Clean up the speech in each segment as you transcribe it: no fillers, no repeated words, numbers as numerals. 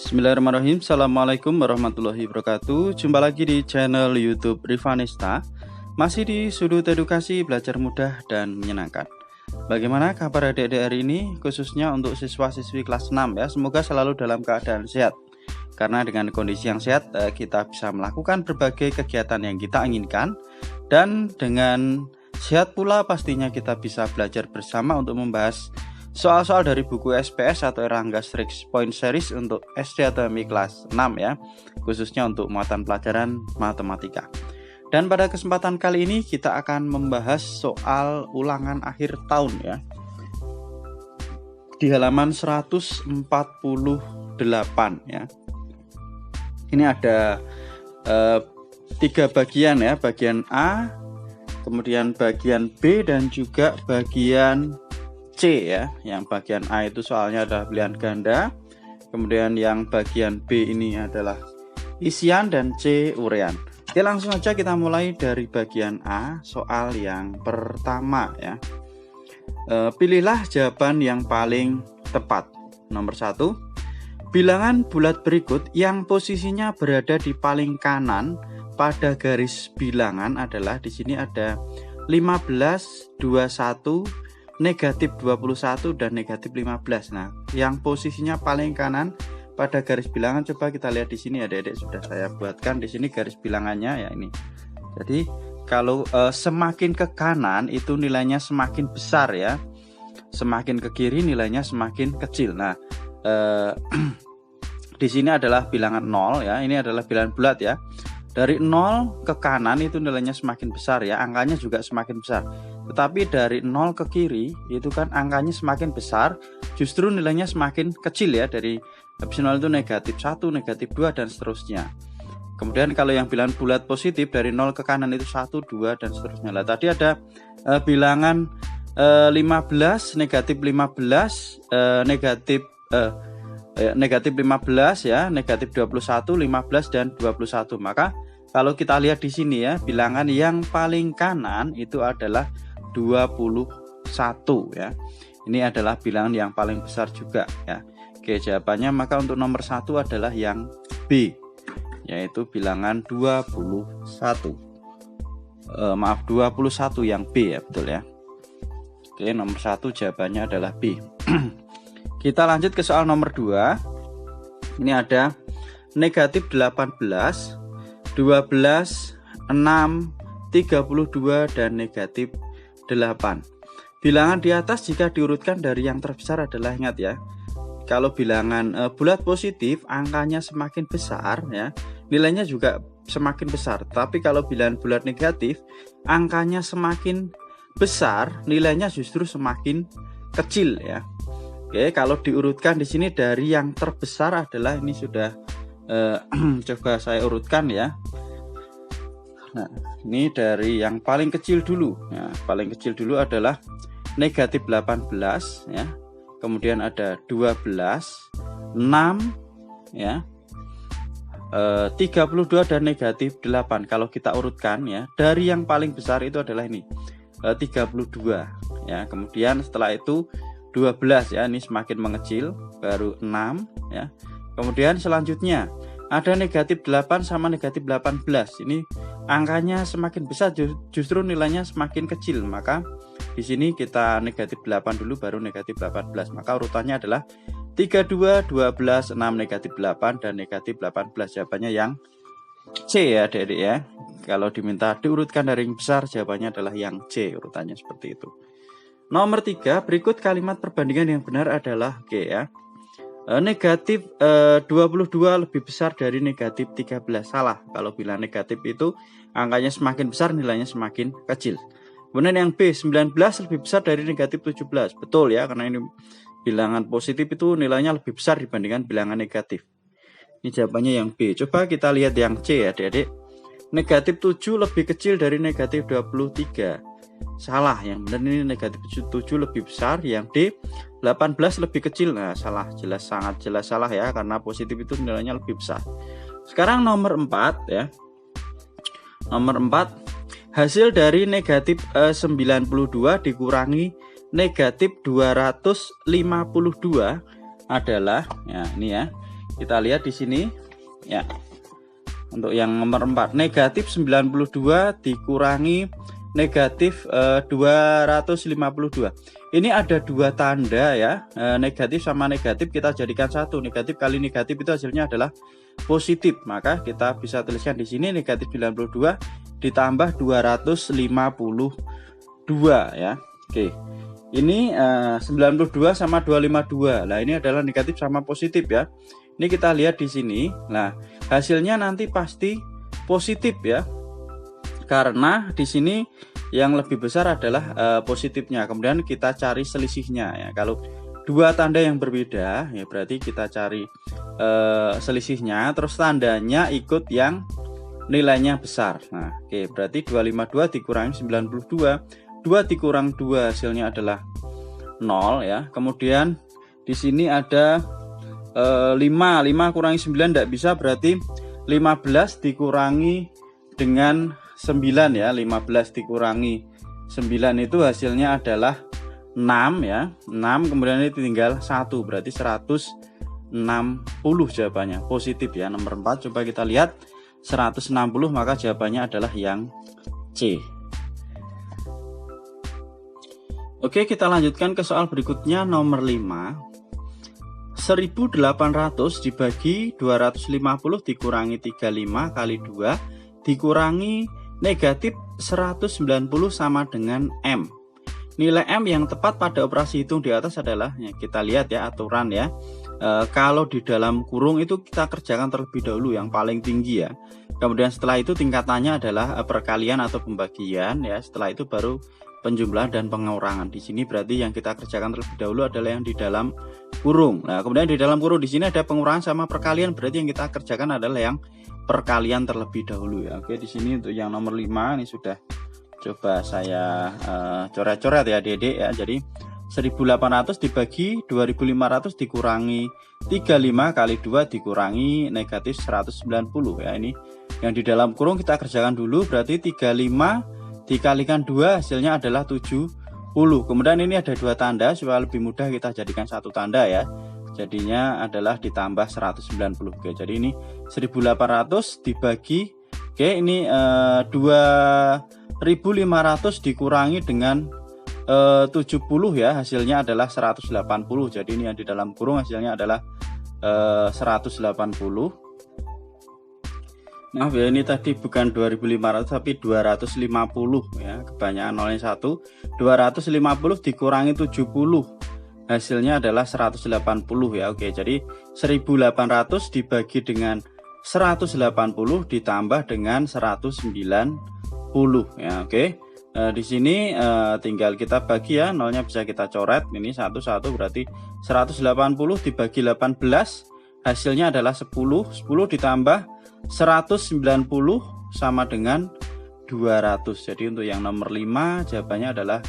Bismillahirrahmanirrahim. Assalamualaikum warahmatullahi wabarakatuh. Jumpa lagi di channel YouTube Rivanista. Masih di sudut edukasi belajar mudah dan menyenangkan. Bagaimana kabar adik-adik hari ini, khususnya untuk siswa-siswi kelas 6 ya. Semoga selalu dalam keadaan sehat. Karena dengan kondisi yang sehat, kita bisa melakukan berbagai kegiatan yang kita inginkan. Dan dengan sehat pula pastinya kita bisa belajar bersama untuk membahas soal-soal dari buku SPS atau Erlangga Strict Point Series untuk SD atau MI kelas 6 ya, khususnya untuk muatan pelajaran matematika. Dan pada kesempatan kali ini kita akan membahas soal ulangan akhir tahun ya. Di halaman 148 ya. Ini ada 3 bagian ya, bagian A, kemudian bagian B dan juga bagian C ya. Yang bagian A itu soalnya adalah pilihan ganda, kemudian yang bagian B ini adalah isian dan C urean. Oke, langsung aja kita mulai dari bagian A, soal yang pertama ya. Pilihlah jawaban yang paling tepat. Nomor 1, bilangan bulat berikut yang posisinya berada di paling kanan pada garis bilangan adalah, di sini ada 15, 21, negatif 21 dan negatif 15. Nah, yang posisinya paling kanan pada garis bilangan, coba kita lihat di sini adik-adik, sudah saya buatkan di sini garis bilangannya ya ini. Jadi kalau semakin ke kanan itu nilainya semakin besar ya, semakin ke kiri nilainya semakin kecil. Nah, di sini adalah bilangan 0 ya, ini adalah bilangan bulat ya. Dari 0 ke kanan itu nilainya semakin besar ya, angkanya juga semakin besar. Tetapi dari 0 ke kiri itu kan angkanya semakin besar, justru nilainya semakin kecil ya. Dari habis 0 itu negatif 1, negatif 2 dan seterusnya. Kemudian kalau yang bilangan bulat positif dari 0 ke kanan itu 1, 2 dan seterusnya. Lah tadi ada bilangan 15, negatif 15, negatif 15 ya, negatif 21, 15 dan 21. Maka kalau kita lihat di sini ya, bilangan yang paling kanan itu adalah 21 ya. Ini adalah bilangan yang paling besar juga ya. Oke, jawabannya maka untuk nomor 1 adalah yang B, yaitu bilangan 21. 21 yang B ya, betul ya. Oke, nomor 1 jawabannya adalah B. Kita lanjut ke soal nomor 2. Ini ada negatif 18, 12, 6, 32 dan negatif 8. Bilangan di atas jika diurutkan dari yang terbesar adalah, ingat ya, kalau bilangan bulat positif angkanya semakin besar ya, nilainya juga semakin besar. Tapi kalau bilangan bulat negatif angkanya semakin besar, nilainya justru semakin kecil ya. Oke, kalau diurutkan di sini dari yang terbesar adalah, ini sudah coba saya urutkan ya. Nah, ini dari yang paling kecil dulu ya. Paling kecil dulu adalah negatif 18 ya. Kemudian ada 12, 6 ya, 32 dan negatif 8. Kalau kita urutkan ya, dari yang paling besar itu adalah ini 32 ya. Kemudian setelah itu 12 ya, ini semakin mengecil, baru 6 ya. Kemudian selanjutnya ada negatif 8 sama negatif 18. Ini angkanya semakin besar, justru nilainya semakin kecil. Maka di sini kita negatif 8 dulu baru negatif 18. Maka urutannya adalah 32, 12, 6, negatif 8 dan negatif 18. Jawabannya yang C ya adik-adik ya. Kalau diminta diurutkan dari yang besar, jawabannya adalah yang C, urutannya seperti itu. Nomor 3, berikut kalimat perbandingan yang benar adalah G ya. Negatif 22 lebih besar dari negatif 13. Salah, kalau bilangan negatif itu angkanya semakin besar, nilainya semakin kecil. Kemudian yang B, 19 lebih besar dari negatif 17. Betul ya, karena ini bilangan positif itu nilainya lebih besar dibandingkan bilangan negatif. Ini jawabannya yang B. Coba kita lihat yang C ya adik-adik. Negatif 7 lebih kecil dari negatif 23. Salah, yang benar ini negatif 7 lebih besar. Yang D, 18 lebih kecil. Nah, salah, jelas, sangat jelas salah ya, karena positif itu nilainya lebih besar. Sekarang nomor 4 ya. Nomor 4, hasil dari negatif 92 dikurangi negatif 252 adalah, ya ini ya, Kita lihat di sini ya. Untuk yang nomor 4, negatif 92 dikurangi negatif 252. Ini ada dua tanda ya, negatif sama negatif kita jadikan satu. Negatif kali negatif itu hasilnya adalah positif. Maka kita bisa tuliskan di sini negatif 92 ditambah 252 ya. Oke. Ini 92 sama 252. Nah, ini adalah negatif sama positif ya. Ini kita lihat di sini. Nah, hasilnya nanti pasti positif ya. Karena di sini yang lebih besar adalah positifnya. Kemudian kita cari selisihnya ya. Kalau dua tanda yang berbeda ya berarti kita cari selisihnya, terus tandanya ikut yang nilainya besar. Nah, oke, berarti 252 dikurangi 92, 2 dikurang 2 hasilnya adalah 0 ya. Kemudian di sini ada 5 kurangi 9 tidak bisa, berarti 15 dikurangi dengan 9 ya. 15 dikurangi 9 itu hasilnya adalah 6 ya. 6 kemudian ini tinggal 1, berarti 160 jawabannya. Positif ya. Nomor 4 coba kita lihat 160, maka jawabannya adalah yang C. Oke, kita lanjutkan ke soal berikutnya nomor 5. 1800 dibagi 250 dikurangi 35 kali 2 dikurangi negatif 190 sama dengan M. Nilai M yang tepat pada operasi hitung di atas adalah, ya, kita lihat ya aturan ya. Kalau di dalam kurung itu kita kerjakan terlebih dahulu yang paling tinggi ya. Kemudian setelah itu tingkatannya adalah perkalian atau pembagian ya. Setelah itu baru penjumlahan dan pengurangan. Di sini berarti yang kita kerjakan terlebih dahulu adalah yang di dalam kurung. Nah, kemudian di dalam kurung di sini ada pengurangan sama perkalian, berarti yang kita kerjakan adalah yang perkalian terlebih dahulu ya. Oke, di sini untuk yang nomor 5 ini sudah coba saya coret-coret ya, Dedek ya. Jadi 1800 dibagi 2500 dikurangi 35 kali 2 dikurangi negatif 190 ya. Ini yang di dalam kurung kita kerjakan dulu, berarti 35 dikalikan 2 hasilnya adalah 70. Kemudian ini ada dua tanda, supaya lebih mudah kita jadikan satu tanda ya. Jadinya adalah ditambah 190. Oke, jadi ini 1800 dibagi, oke, ini 2500 dikurangi dengan 70 ya, hasilnya adalah 180. Jadi ini yang di dalam kurung hasilnya adalah 180. Maaf ya, ini tadi bukan 2500 tapi 250 ya, kebanyakan nolnya 1. 250 dikurangi 70 hasilnya adalah 180 ya. Oke, jadi 1800 dibagi dengan 180 ditambah dengan 190 ya. Oke, di sini tinggal kita bagi ya, nolnya bisa kita coret. Ini 1 berarti 180 dibagi 18 hasilnya adalah 10. 10 ditambah 190 sama dengan 200. Jadi untuk yang nomor 5 jawabannya adalah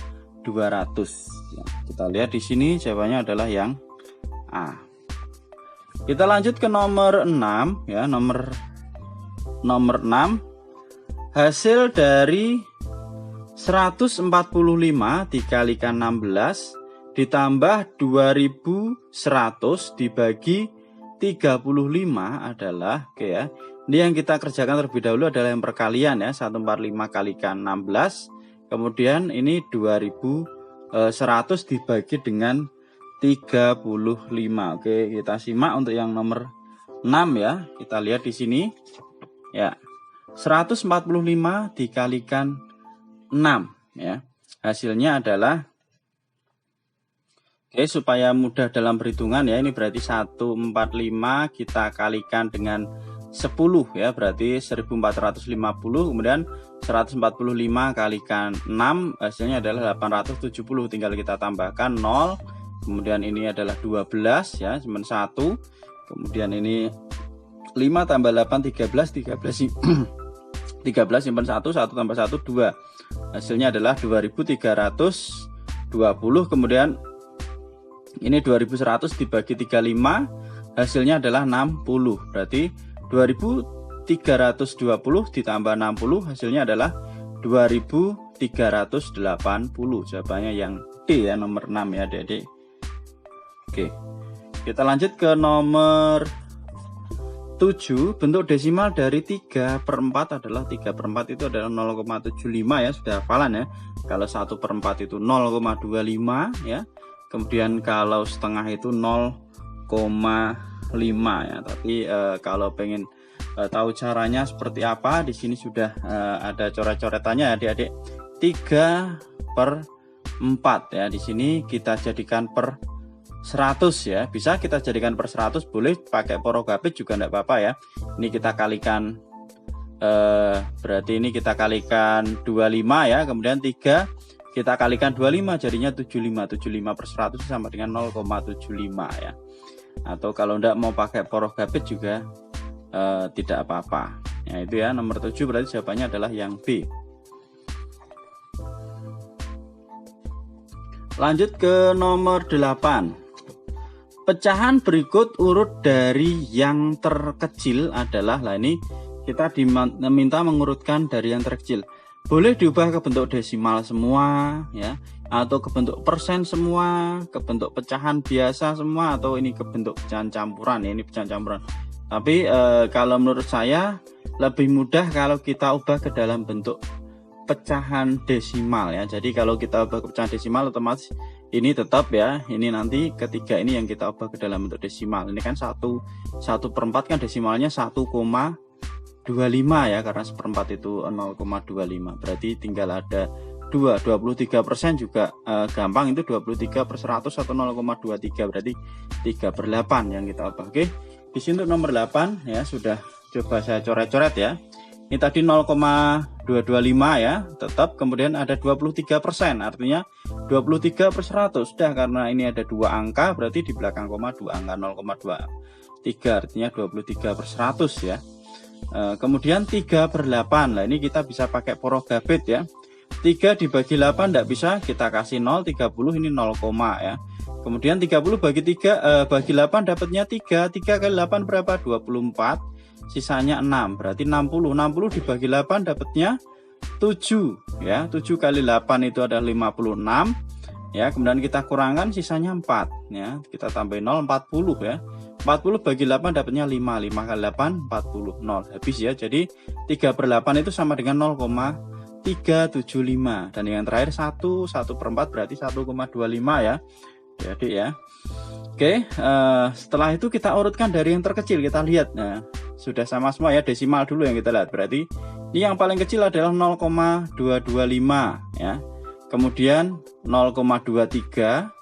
200 ya. Kita lihat di sini jawabannya adalah yang A. Kita lanjut ke nomor 6 ya. Nomor 6, hasil dari 145 dikalikan 16 ditambah 2100 dibagi 35 adalah, oke ya. Ini yang kita kerjakan terlebih dahulu adalah yang perkalian ya, 145 kalikan 16. Kemudian ini 2100 dibagi dengan 35. Oke, kita simak untuk yang nomor 6 ya. Kita lihat di sini. Ya. 145 dikalikan 6 ya. Hasilnya adalah, oke, supaya mudah dalam perhitungan ya, ini berarti 145 kita kalikan dengan 10 ya, berarti 1450. Kemudian 145 kalikan 6 hasilnya adalah 870. Tinggal kita tambahkan 0. Kemudian ini adalah 12 ya, cuma 1. Kemudian ini 5 tambah 8 13 13 simpan 1 tambah 1 2. Hasilnya adalah 2320. Kemudian ini 2100 dibagi 35 hasilnya adalah 60. Berarti 2320 ditambah 60 hasilnya adalah 2380. Jawabannya yang D ya, nomor 6 ya, Dede. Oke. Kita lanjut ke nomor 7, bentuk desimal dari 3/4 adalah 3/4 itu adalah 0,75 ya, sudah hafalan ya. Kalau 1/4 itu 0,25 ya. Kemudian kalau setengah itu 0,5 ya. Tapi kalau pengen tahu caranya seperti apa, di sini sudah ada coret-coretannya adik-adik. 3/4 ya. Di sini kita jadikan per 100 ya, bisa kita jadikan per 100, boleh pakai porogapit juga enggak apa-apa ya. Ini kita kalikan berarti ini kita kalikan 25 ya, kemudian 3 kita kalikan 25 jadinya 75 per 100 sama dengan 0,75 ya. Atau kalau enggak mau pakai porogapit juga tidak apa-apa ya. Itu ya nomor 7, berarti jawabannya adalah yang B. Lanjut ke nomor 8. Pecahan berikut urut dari yang terkecil adalah, nah ini kita diminta mengurutkan dari yang terkecil. Boleh diubah ke bentuk desimal semua ya, atau ke bentuk persen semua, ke bentuk pecahan biasa semua, atau ini ke bentuk pecahan campuran ya, ini pecahan campuran. Tapi kalau menurut saya lebih mudah kalau kita ubah ke dalam bentuk pecahan desimal ya. Jadi kalau kita ubah ke pecahan desimal otomatis ini tetap ya, ini nanti ketiga ini yang kita ubah ke dalam bentuk desimal. Ini kan 1/4 kan desimalnya 1,25 ya, karena 1/4 itu 0,25. Berarti tinggal ada 23% juga gampang, itu 23 per 100 atau 0,23, berarti 3/8 yang kita ubah. Oke, di sini untuk nomor 8 ya sudah coba saya coret-coret ya. Ini tadi 0,225 ya, tetap, kemudian ada 23%, artinya 23 per 100. Sudah, karena ini ada dua angka, berarti di belakang koma dua angka, 0,23, artinya 23 per 100 ya. Kemudian 3/8, nah ini kita bisa pakai porogapit ya. 3 dibagi 8 tidak bisa, kita kasih 0, 30 ini 0, ya. Kemudian 30 bagi 3 bagi 8 dapatnya 3. 3 kali 8 berapa? 24. Sisanya 6, berarti 60. 60 dibagi 8 dapatnya 7 ya. 7 kali 8 itu adalah 56 ya. Kemudian kita kurangkan sisanya 4 ya. Kita tambahin 0, 40 ya. 40 bagi 8 dapatnya 5. 5 kali 8 40, 0 habis ya. Jadi 3/8 itu sama dengan 0,375, dan yang terakhir 1/4 berarti 1,25 ya. Jadi ya. Oke, setelah itu kita urutkan dari yang terkecil, kita lihat. Nah, sudah sama semua ya, desimal dulu yang kita lihat. Berarti ini yang paling kecil adalah 0,225 ya. Kemudian 0,23,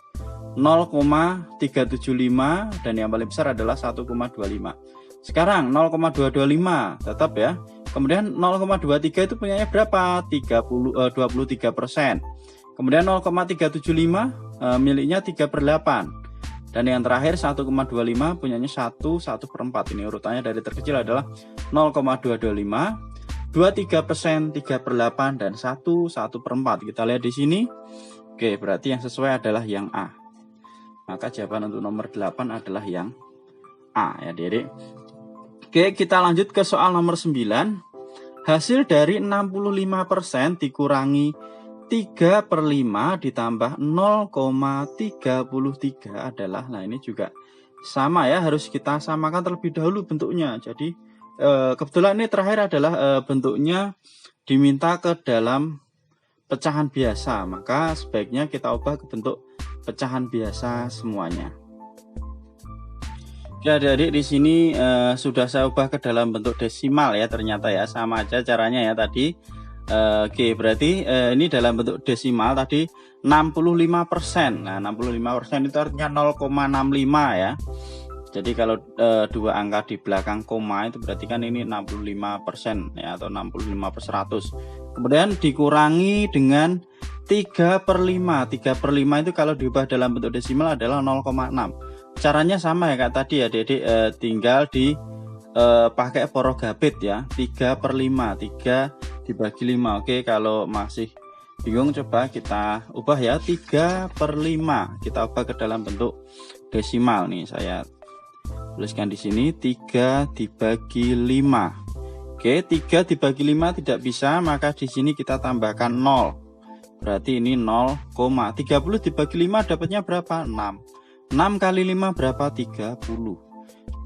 0,375, dan yang paling besar adalah 1,25. Sekarang 0,225 tetap ya. Kemudian 0,23 itu punyanya berapa? 23%. Kemudian 0,375 miliknya 3/8. Dan yang terakhir 1,25 punyanya 1/4. Ini urutannya dari terkecil adalah 0,225, 23%, 3/8, dan 1/4. Kita lihat di sini. Oke, berarti yang sesuai adalah yang A. Maka jawaban untuk nomor 8 adalah yang A ya, Dede. Oke, kita lanjut ke soal nomor 9. Hasil dari 65% dikurangi 3/5 ditambah 0,33 adalah, nah ini juga sama ya, harus kita samakan terlebih dahulu bentuknya. Jadi kebetulan ini terakhir adalah bentuknya diminta ke dalam pecahan biasa, maka sebaiknya kita ubah ke bentuk pecahan biasa semuanya. Ya, adik-adik, di sini sudah saya ubah ke dalam bentuk desimal ya, ternyata ya sama aja caranya ya tadi. Oke, berarti ini dalam bentuk desimal tadi 65%. Nah, 65% itu artinya 0,65 ya. Jadi kalau dua angka di belakang koma itu berarti kan ini 65% ya, atau 65 per 100. Kemudian dikurangi dengan 3/5. 3/5 itu kalau diubah dalam bentuk desimal adalah 0,6. Caranya sama ya Kak tadi ya, Dedek, tinggal di pakai porogapit ya. 3/5, 3 dibagi 5. Oke, kalau masih bingung coba kita ubah ya, 3/5 kita ubah ke dalam bentuk desimal. Nih saya tuliskan di sini 3 dibagi 5. Oke, 3 dibagi 5 tidak bisa, maka di sini kita tambahkan 0. Berarti ini 0,30 dibagi 5 dapatnya berapa? 6. 6 kali 5 berapa? 30.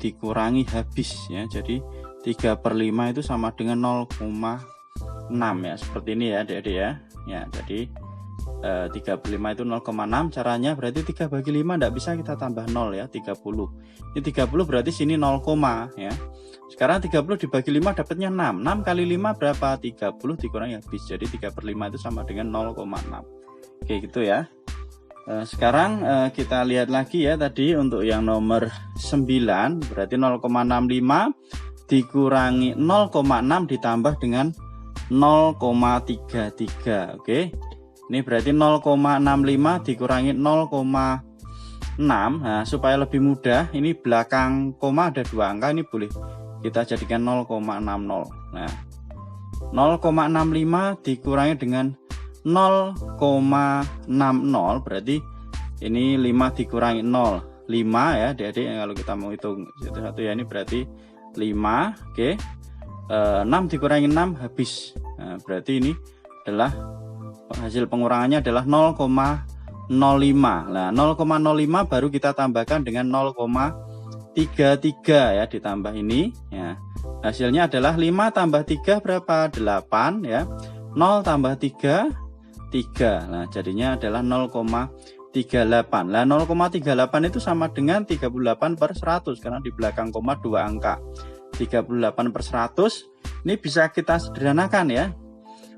dikurangi habis ya. Jadi 3/5 itu sama dengan 0,6 ya, seperti ini ya adik-adik ya. Ya, jadi 3/5 itu 0,6. Caranya berarti 3/5 tidak bisa kita tambah 0 ya, 30. Ini 30 berarti sini 0, ya. Sekarang 30 dibagi 5 dapatnya 6. 6 kali 5 berapa? 30 dikurangi habis. Jadi 3/5 itu sama dengan 0,6. Oke, gitu ya. Sekarang kita lihat lagi ya, tadi untuk yang nomor 9 berarti 0,65 dikurangi 0,6 ditambah dengan 0,33. Oke. Ini berarti 0,65 dikurangi 0,6. Nah, supaya lebih mudah, ini belakang koma ada 2 angka, ini boleh kita jadikan 0,60. Nah, 0,65 dikurangi dengan 0,60 berarti ini 5 dikurangi 0, 5 ya adik-adik. Kalau kita mau hitung satu-satu ya, ini berarti 5. Oke. 6 dikurangi 6 habis. Nah, berarti ini adalah hasil pengurangannya adalah 0,05. Nah, 0,05 baru kita tambahkan dengan 0,33 ya, ditambah ini ya. Hasilnya adalah 5 tambah 3 berapa? 8 ya. 0 tambah 3 3. Nah, jadinya adalah 0,38. Nah, 0,38 itu sama dengan 38/100 karena di belakang koma 2 angka. 38/100 ini bisa kita sederhanakan ya.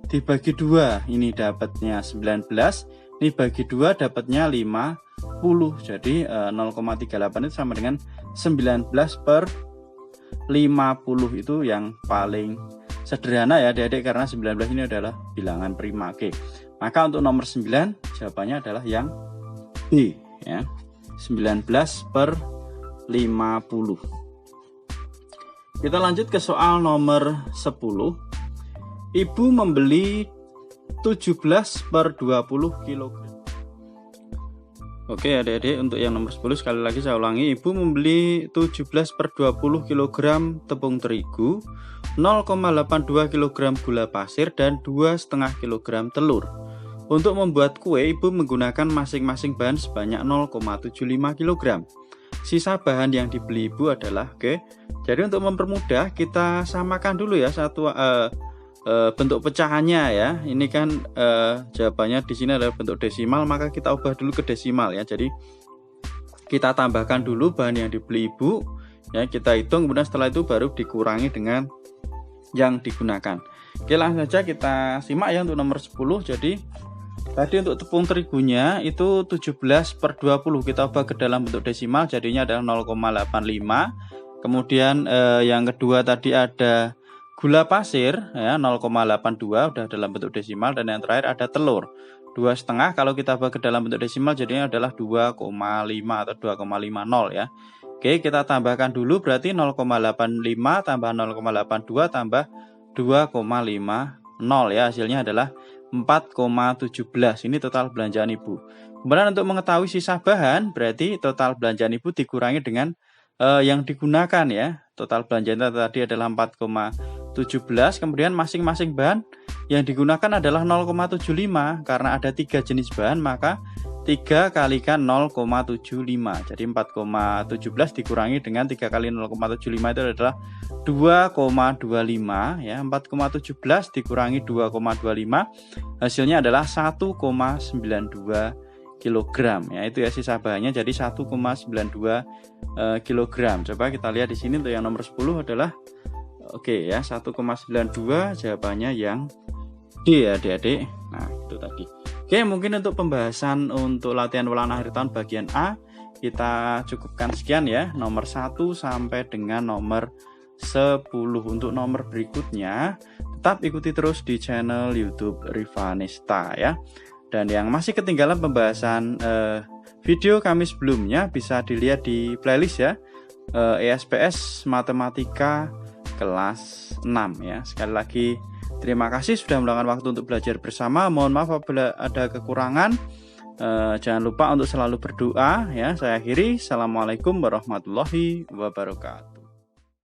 Dibagi 2 ini dapatnya 19, ini bagi 2 dapatnya 50. Jadi 0,38 itu sama dengan 19/50. Itu yang paling sederhana ya adik-adik, karena 19 ini adalah bilangan prima. Oke. Maka untuk nomor 9 jawabannya adalah yang B ya. 19/50. Kita lanjut ke soal nomor 10. Ibu membeli 17/20 kg. Oke adik-adik, untuk yang nomor 10 sekali lagi saya ulangi. Ibu membeli 17/20 kg tepung terigu, 0,82 kg gula pasir, dan 2,5 kg telur. Untuk membuat kue, ibu menggunakan masing-masing bahan sebanyak 0,75 kg. Sisa bahan yang dibeli ibu adalah, jadi untuk mempermudah kita samakan dulu ya bentuk pecahannya ya. Ini kan jawabannya di sini adalah bentuk desimal, maka kita ubah dulu ke desimal ya. Jadi kita tambahkan dulu bahan yang dibeli ibu ya, kita hitung, kemudian setelah itu baru dikurangi dengan yang digunakan. Oke, langsung saja kita simak ya untuk nomor 10. Jadi tadi untuk tepung terigunya itu 17/20 kita ubah ke dalam bentuk desimal, jadinya adalah 0,85. Kemudian yang kedua tadi ada gula pasir ya, 0,82 udah dalam bentuk desimal, dan yang terakhir ada telur 2,5. Kalau kita ubah ke dalam bentuk desimal jadinya adalah 2,5 atau 2,50 ya. Oke, kita tambahkan dulu, berarti 0,85 tambah 0,82 tambah 2,50 ya, hasilnya adalah 4,17. Ini total belanjaan ibu. Kemudian untuk mengetahui sisa bahan, berarti total belanjaan ibu dikurangi dengan yang digunakan ya. Total belanjaan tadi adalah 4,17. Kemudian masing-masing bahan yang digunakan adalah 0,75. Karena ada 3 jenis bahan, maka 3 kalikan 0,75. Jadi 4,17 dikurangi dengan 3 kali 0,75 itu adalah 2,25 ya. 4,17 dikurangi 2,25 hasilnya adalah 1,92 kg ya. Itu ya sisa bahannya, jadi 1,92 kg. Coba kita lihat di sini untuk yang nomor 10 adalah ya 1,92, jawabannya yang D ya adik-adik. Nah, itu tadi. Oke, mungkin untuk pembahasan untuk latihan ulangan akhir tahun bagian A kita cukupkan sekian ya, nomor 1 sampai dengan nomor 10. Untuk nomor berikutnya tetap ikuti terus di channel YouTube Rivanesta ya. Dan yang masih ketinggalan pembahasan video kami sebelumnya bisa dilihat di playlist ya, ESPS Matematika kelas 6 ya. Sekali lagi terima kasih sudah meluangkan waktu untuk belajar bersama. Mohon maaf apabila ada kekurangan. Jangan lupa untuk selalu berdoa ya. Saya akhiri. Assalamualaikum warahmatullahi wabarakatuh.